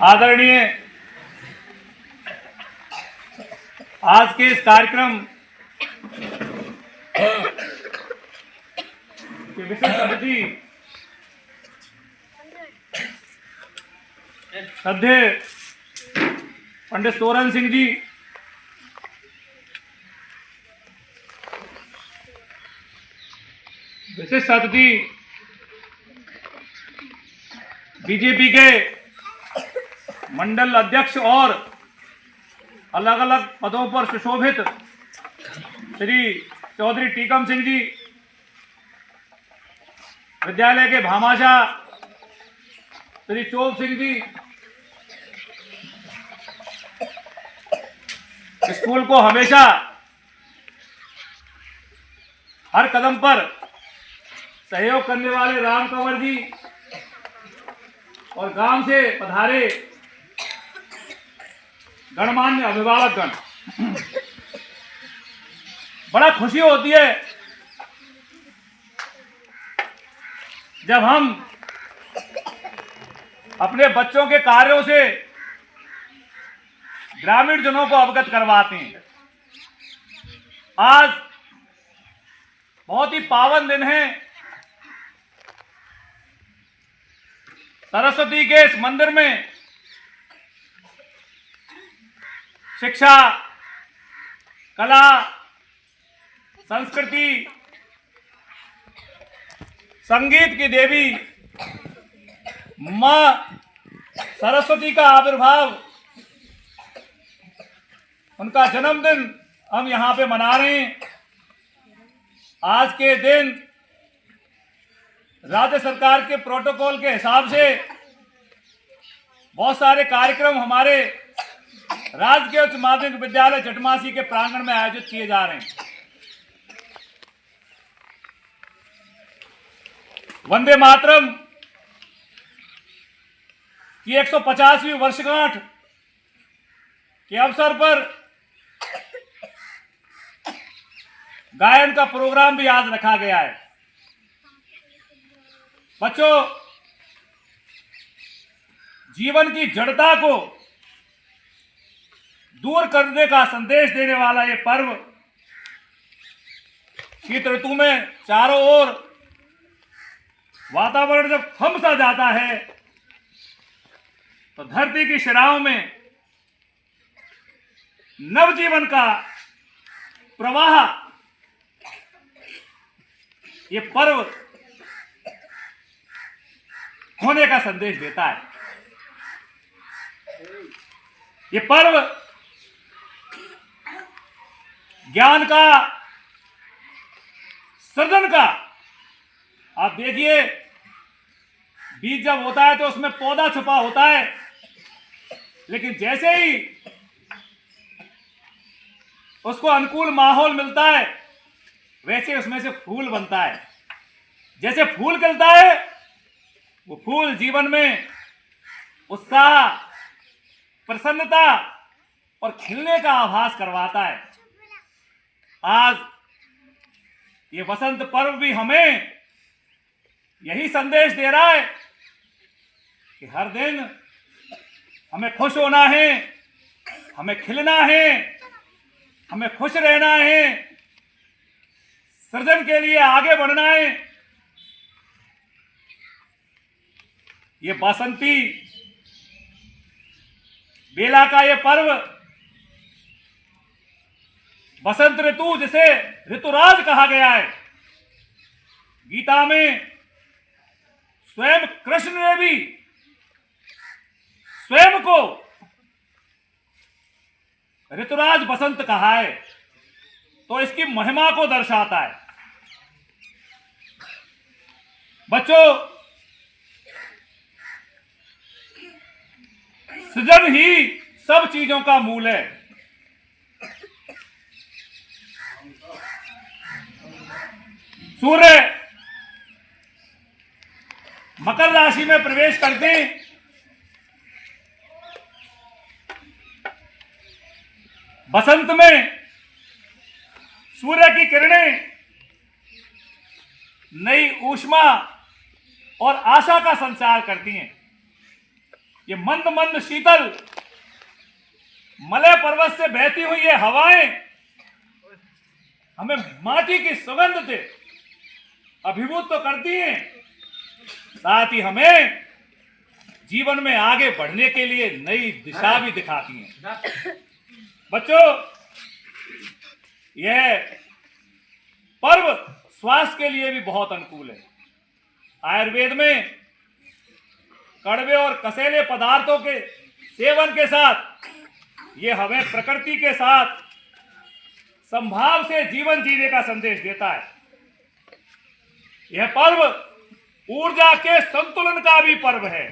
आदरणीय आज के इस कार्यक्रम के विशिष्ट अतिथि श्रद्धेय पंडित सोरन सिंह जी, विशिष्ट अतिथि बीजेपी के मंडल अध्यक्ष और अलग अलग पदों पर सुशोभित श्री चौधरी टीकम सिंह जी, विद्यालय के भामाशाह श्री चोप सिंह जी, स्कूल को हमेशा हर कदम पर सहयोग करने वाले राम कंवर जी और गांव से पधारे गणमान्य अभिभावकगण, बड़ा खुशी होती है जब हम अपने बच्चों के कार्यों से ग्रामीण जनों को अवगत करवाते हैं। आज बहुत ही पावन दिन है। सरस्वती के इस मंदिर में शिक्षा, कला, संस्कृति, संगीत की देवी मां सरस्वती का आविर्भाव, उनका जन्मदिन हम यहां पे मना रहे हैं। आज के दिन राज्य सरकार के प्रोटोकॉल के हिसाब से बहुत सारे कार्यक्रम हमारे राजकीय उच्च माध्यमिक विद्यालय चटमासी के प्रांगण में आयोजित किए जा रहे हैं। वंदे मातरम की 150वीं वर्षगांठ के अवसर पर गायन का प्रोग्राम भी आज रखा गया है। बच्चों, जीवन की जड़ता को दूर करने का संदेश देने वाला ये पर्व शीत ऋतु में चारों ओर वातावरण जब थम सा जाता है तो धरती की शिराओं में नवजीवन का प्रवाह ये पर्व होने का संदेश देता है। ये पर्व ज्ञान का, सृजन का, आप देखिए बीज जब होता है तो उसमें पौधा छुपा होता है, लेकिन जैसे ही उसको अनुकूल माहौल मिलता है वैसे उसमें से फूल बनता है। जैसे फूल खिलता है वो फूल जीवन में उत्साह, प्रसन्नता और खिलने का आभास करवाता है। आज ये वसंत पर्व भी हमें यही संदेश दे रहा है कि हर दिन हमें खुश होना है, हमें खिलना है, हमें खुश रहना है, सृजन के लिए आगे बढ़ना है। ये बसंती बेला का ये पर्व, बसंत ऋतु जिसे ऋतुराज कहा गया है, गीता में स्वयं कृष्ण ने भी स्वयं को ऋतुराज बसंत कहा है, तो इसकी महिमा को दर्शाता है। बच्चों, सृजन ही सब चीजों का मूल है। सूर्य मकर राशि में प्रवेश करते बसंत में सूर्य की किरणें नई ऊष्मा और आशा का संचार करती हैं। ये मंद मंद शीतल मलय पर्वत से बहती हुई ये हवाएं हमें माटी की सुगंध से अभिभूत तो करती हैं, साथ ही हमें जीवन में आगे बढ़ने के लिए नई दिशा भी दिखाती हैं। बच्चों, यह पर्व स्वास्थ्य के लिए भी बहुत अनुकूल है। आयुर्वेद में कड़वे और कसेले पदार्थों के सेवन के साथ ये हमें प्रकृति के साथ संभाव से जीवन जीने का संदेश देता है। यह पर्व ऊर्जा के संतुलन का भी पर्व है।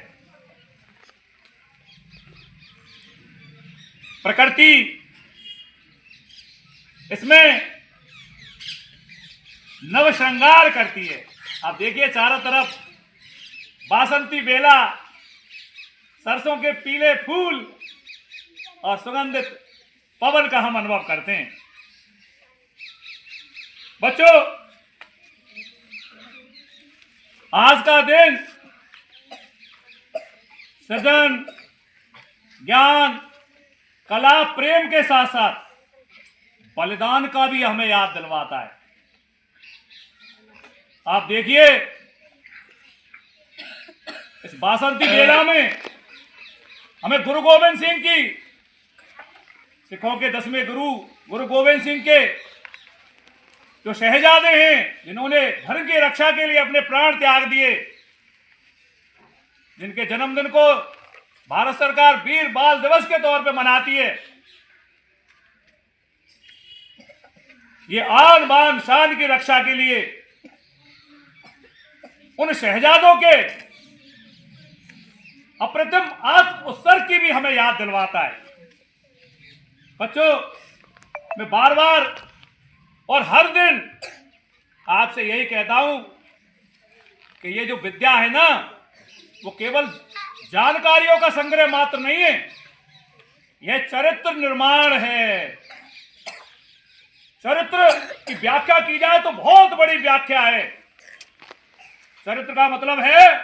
प्रकृति इसमें नव श्रृंगार करती है। आप देखिए चारों तरफ बासंती बेला, सरसों के पीले फूल और सुगंधित पवन का हम अनुभव करते हैं। बच्चों, आज का दिन सृजन, ज्ञान, कला, प्रेम के साथ साथ बलिदान का भी हमें याद दिलवाता है। आप देखिए इस बासंती बेला में हमें गुरु गोविंद सिंह की, सिखों के 10वें गुरु गोविंद सिंह के जो शहजादे हैं, जिन्होंने धर्म की रक्षा के लिए अपने प्राण त्याग दिए, जिनके जन्मदिन को भारत सरकार वीर बाल दिवस के तौर पे मनाती है, ये आन बान शान की रक्षा के लिए उन शहजादों के अप्रतिम आत्म उत्सर्ग की भी हमें याद दिलवाता है। बच्चों, मैं बार बार और हर दिन आपसे यही कहता हूं कि ये जो विद्या है ना, वो केवल जानकारियों का संग्रह मात्र नहीं है, यह चरित्र निर्माण है। चरित्र की व्याख्या की जाए तो बहुत बड़ी व्याख्या है। चरित्र का मतलब है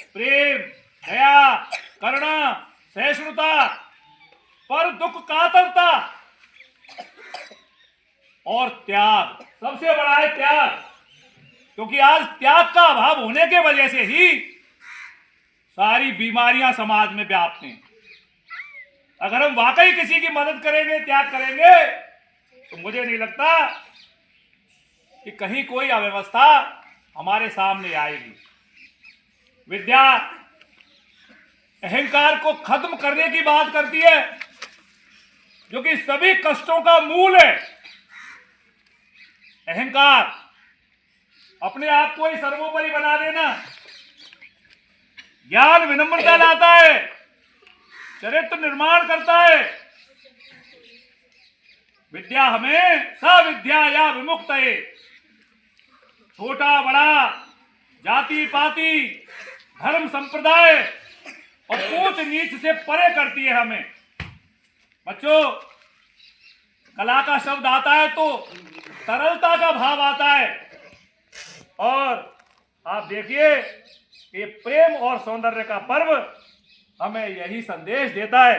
प्रेम, दया, करुणा, सहिष्णुता, पर दुख कातरता और त्याग। सबसे बड़ा है त्याग, क्योंकि आज त्याग का अभाव होने के वजह से ही सारी बीमारियां समाज में व्याप्त हैं। अगर हम वाकई किसी की मदद करेंगे, त्याग करेंगे, तो मुझे नहीं लगता कि कहीं कोई अव्यवस्था हमारे सामने आएगी। विद्या अहंकार को खत्म करने की बात करती है, जो कि सभी कष्टों का मूल है। अहंकार अपने आप को ही सर्वोपरि बना देना। ज्ञान विनम्रता लाता है, चरित्र निर्माण करता है। विद्या हमें सविद्या या विमुक्त है, छोटा बड़ा, जाति पाति, धर्म संप्रदाय और ऊंच नीच से परे करती है हमें। बच्चों, कला का शब्द आता है तो तरलता का भाव आता है, और आप देखिए ये प्रेम और सौंदर्य का पर्व हमें यही संदेश देता है।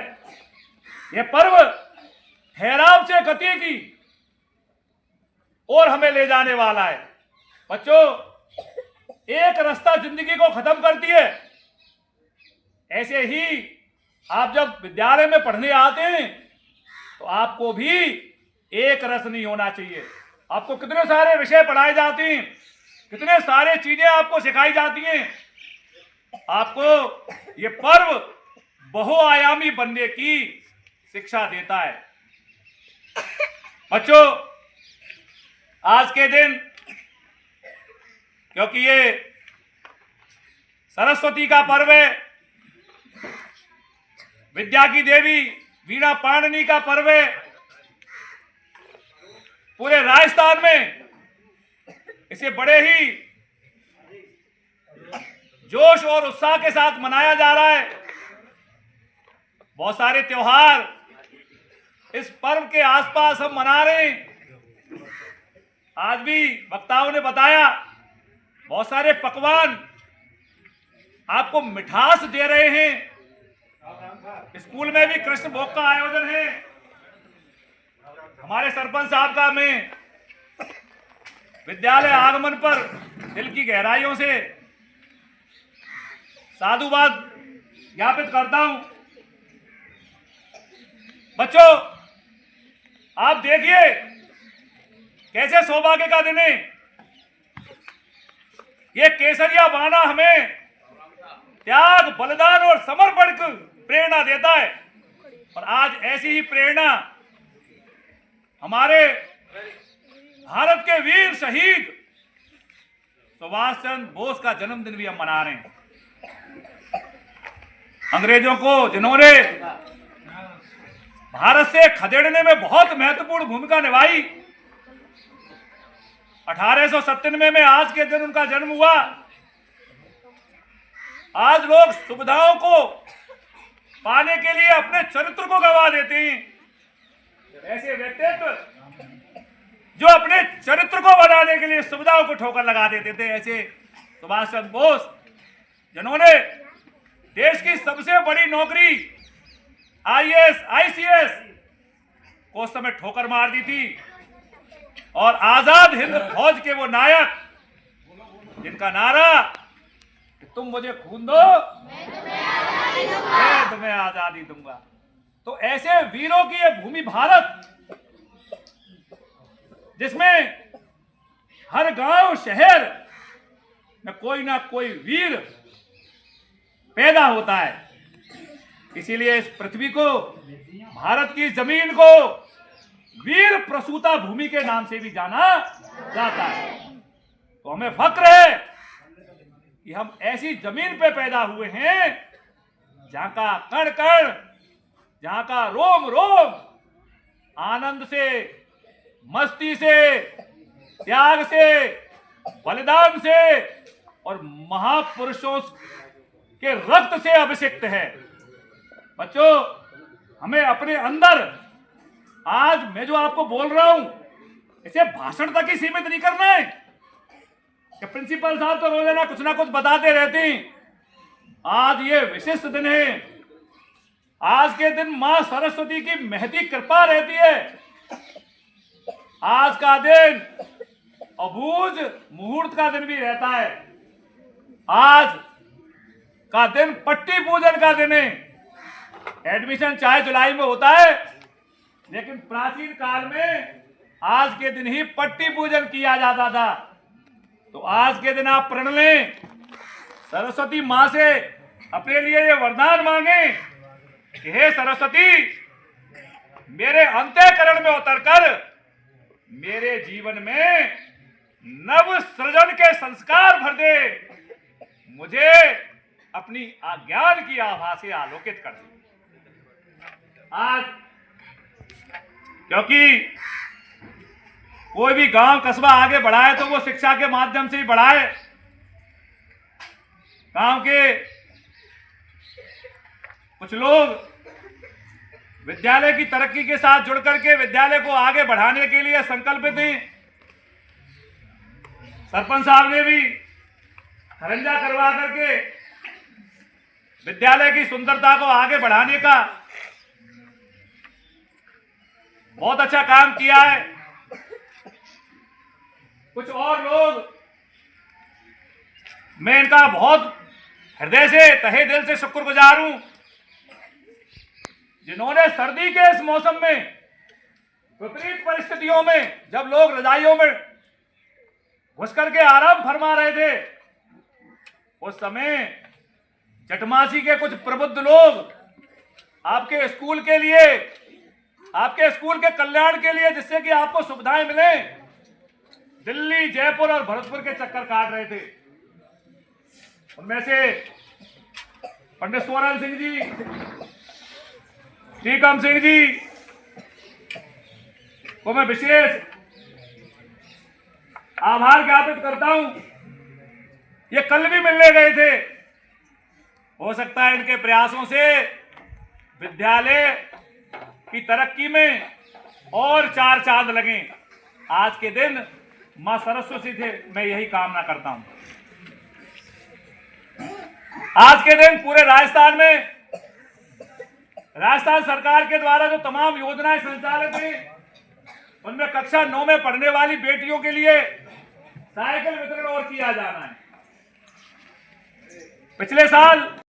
यह पर्व ठहराव से गति की और हमें ले जाने वाला है। बच्चों, एक रास्ता जिंदगी को खत्म करती है। ऐसे ही आप जब विद्यालय में पढ़ने आते हैं तो आपको भी एक रस नहीं होना चाहिए। आपको कितने सारे विषय पढ़ाए जाते हैं, कितने सारे चीजें आपको सिखाई जाती हैं। आपको ये पर्व बहुआयामी बनने की शिक्षा देता है। बच्चों, आज के दिन क्योंकि ये सरस्वती का पर्व है, विद्या की देवी वीणा पाणिनी का पर्व है, पूरे राजस्थान में इसे बड़े ही जोश और उत्साह के साथ मनाया जा रहा है। बहुत सारे त्योहार इस पर्व के आसपास हम मना रहे हैं। आज भी वक्ताओं ने बताया, बहुत सारे पकवान आपको मिठास दे रहे हैं, स्कूल में भी कृष्ण भोग का आयोजन है। हमारे सरपंच साहब का मैं विद्यालय आगमन पर दिल की गहराइयों से साधुवाद ज्ञापित करता हूं। बच्चों, आप देखिए कैसे सौभाग्य का दिन है। ये केसरिया बाना हमें त्याग, बलिदान और समर्पण की प्रेरणा देता है। और आज ऐसी ही प्रेरणा हमारे भारत के वीर शहीद सुभाष चंद्र बोस का जन्मदिन भी हम मना रहे हैं। अंग्रेजों को जिन्होंने भारत से खदेड़ने में बहुत महत्वपूर्ण भूमिका निभाई, 1897 में आज के दिन उनका जन्म हुआ। आज लोग सुविधाओं को पाने के लिए अपने चरित्र को गवा देते हैं। ऐसे व्यक्तित्व जो अपने चरित्र को बनाने के लिए सुविधाओं को ठोकर लगा देते थे, ऐसे सुभाष चंद्र बोस जिन्होंने देश की सबसे बड़ी नौकरी आईएएस, आईसीएस को उस समय ठोकर मार दी थी। और आजाद हिंद फौज के वो नायक जिनका नारा कि तुम मुझे खून दो मैं तुम्हें आजादी दूंगा। तो ऐसे वीरों की ये भूमि भारत, जिसमें हर गांव शहर में कोई ना कोई वीर पैदा होता है। इसीलिए इस पृथ्वी को, भारत की जमीन को वीर प्रसूता भूमि के नाम से भी जाना जाता है। तो हमें फक्र है कि हम ऐसी जमीन पे पैदा हुए हैं जहां का कण कण, जहां का रोम रोम आनंद से, मस्ती से, त्याग से, बलिदान से और महापुरुषों के रक्त से अभिषिक्त है। बच्चों, हमें अपने अंदर, आज मैं जो आपको बोल रहा हूं इसे भाषण तक ही सीमित नहीं करना है कि प्रिंसिपल साहब तो रोजाना कुछ ना कुछ बताते रहते हैं। आज ये विशिष्ट दिन है। आज के दिन मां सरस्वती की महती कृपा रहती है। आज का दिन अबूझ मुहूर्त का दिन भी रहता है। आज का दिन पट्टी पूजन का दिन है। एडमिशन चाहे जुलाई में होता है, लेकिन प्राचीन काल में आज के दिन ही पट्टी पूजन किया जाता था। तो आज के दिन आप प्रण लें, सरस्वती मां से अपने लिए ये वरदान मांगे कि हे सरस्वती, मेरे अंतःकरण में उतरकर मेरे जीवन में नव सृजन के संस्कार भर दे, मुझे अपनी ज्ञान की आभा से आलोकित कर दे। आज क्योंकि कोई भी गांव कस्बा आगे बढ़ाए तो वो शिक्षा के माध्यम से ही बढ़ाए। गांव के कुछ लोग विद्यालय की तरक्की के साथ जुड़ करके विद्यालय को आगे बढ़ाने के लिए संकल्पित हैं। सरपंच साहब ने भी खरंजा करवा करके विद्यालय की सुंदरता को आगे बढ़ाने का बहुत अच्छा काम किया है। कुछ और लोग, मैं इनका बहुत हृदय से, तहे दिल से शुक्रगुजार हूं, जिन्होंने सर्दी के इस मौसम में, विपरीत परिस्थितियों में, जब लोग रजाइयों में घुस करके आराम फरमा रहे थे, उस समय जटमासी के कुछ प्रबुद्ध लोग आपके स्कूल के लिए, आपके स्कूल के कल्याण के लिए, जिससे कि आपको सुविधाएं मिले, दिल्ली, जयपुर और भरतपुर के चक्कर काट रहे थे। उनमें से पंडित स्वर्ण सिंह जी, टीकम सिंह जी को मैं विशेष आभार ज्ञापित करता हूं। ये कल भी मिलने गए थे। हो सकता है इनके प्रयासों से विद्यालय की तरक्की में और चार चांद लगे। आज के दिन मां सरस्वती से मैं यही कामना करता हूं। आज के दिन पूरे राजस्थान में राजस्थान सरकार के द्वारा जो तमाम योजनाएं संचालित हुई, उनमें कक्षा 9 में पढ़ने वाली बेटियों के लिए साइकिल वितरण और किया जाना है। पिछले साल